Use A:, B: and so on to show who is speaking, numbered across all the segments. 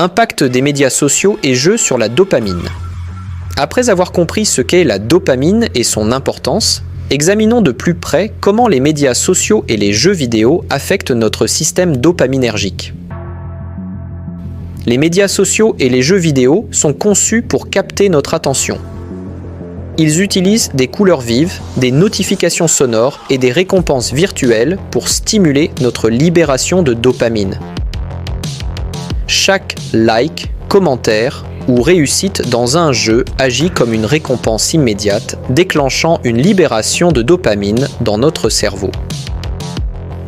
A: Impact des médias sociaux et jeux sur la dopamine. Après avoir compris ce qu'est la dopamine et son importance, examinons de plus près comment les médias sociaux et les jeux vidéo affectent notre système dopaminergique. Les médias sociaux et les jeux vidéo sont conçus pour capter notre attention. Ils utilisent des couleurs vives, des notifications sonores et des récompenses virtuelles pour stimuler notre libération de dopamine. Chaque like, commentaire ou réussite dans un jeu agit comme une récompense immédiate, déclenchant une libération de dopamine dans notre cerveau.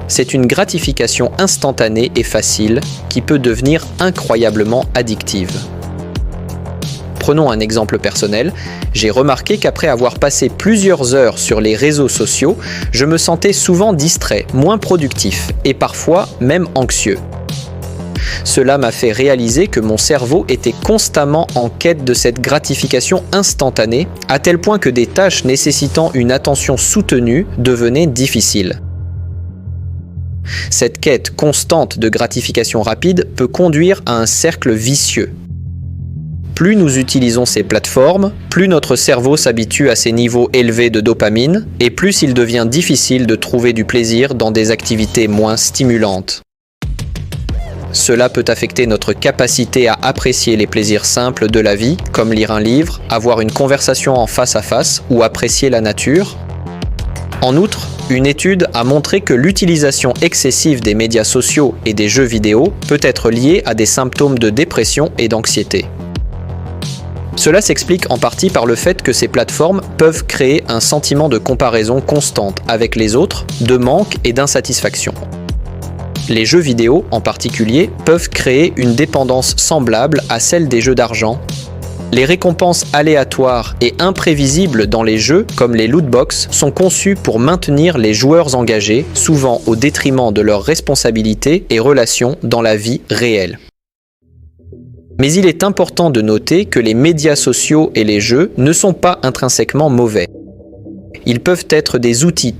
A: C'est une gratification instantanée et facile qui peut devenir incroyablement addictive. Prenons un exemple personnel. J'ai remarqué qu'après avoir passé plusieurs heures sur les réseaux sociaux, je me sentais souvent distrait, moins productif et parfois même anxieux. Cela m'a fait réaliser que mon cerveau était constamment en quête de cette gratification instantanée, à tel point que des tâches nécessitant une attention soutenue devenaient difficiles. Cette quête constante de gratification rapide peut conduire à un cercle vicieux. Plus nous utilisons ces plateformes, plus notre cerveau s'habitue à ces niveaux élevés de dopamine, et plus il devient difficile de trouver du plaisir dans des activités moins stimulantes. Cela peut affecter notre capacité à apprécier les plaisirs simples de la vie, comme lire un livre, avoir une conversation en face à face ou apprécier la nature. En outre, une étude a montré que l'utilisation excessive des médias sociaux et des jeux vidéo peut être liée à des symptômes de dépression et d'anxiété. Cela s'explique en partie par le fait que ces plateformes peuvent créer un sentiment de comparaison constante avec les autres, de manque et d'insatisfaction. Les jeux vidéo, en particulier, peuvent créer une dépendance semblable à celle des jeux d'argent. Les récompenses aléatoires et imprévisibles dans les jeux, comme les lootbox, sont conçues pour maintenir les joueurs engagés, souvent au détriment de leurs responsabilités et relations dans la vie réelle. Mais il est important de noter que les médias sociaux et les jeux ne sont pas intrinsèquement mauvais. Ils peuvent être des outils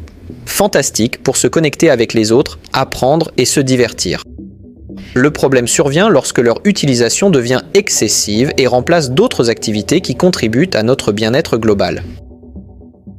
A: fantastiques pour se connecter avec les autres, apprendre et se divertir. Le problème survient lorsque leur utilisation devient excessive et remplace d'autres activités qui contribuent à notre bien-être global.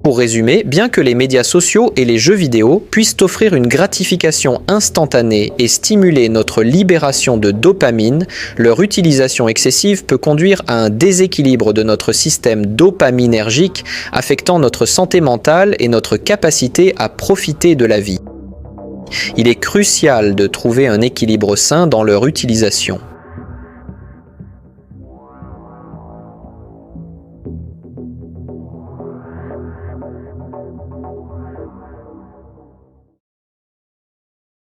A: Pour résumer, bien que les médias sociaux et les jeux vidéo puissent offrir une gratification instantanée et stimuler notre libération de dopamine, leur utilisation excessive peut conduire à un déséquilibre de notre système dopaminergique, affectant notre santé mentale et notre capacité à profiter de la vie. Il est crucial de trouver un équilibre sain dans leur utilisation.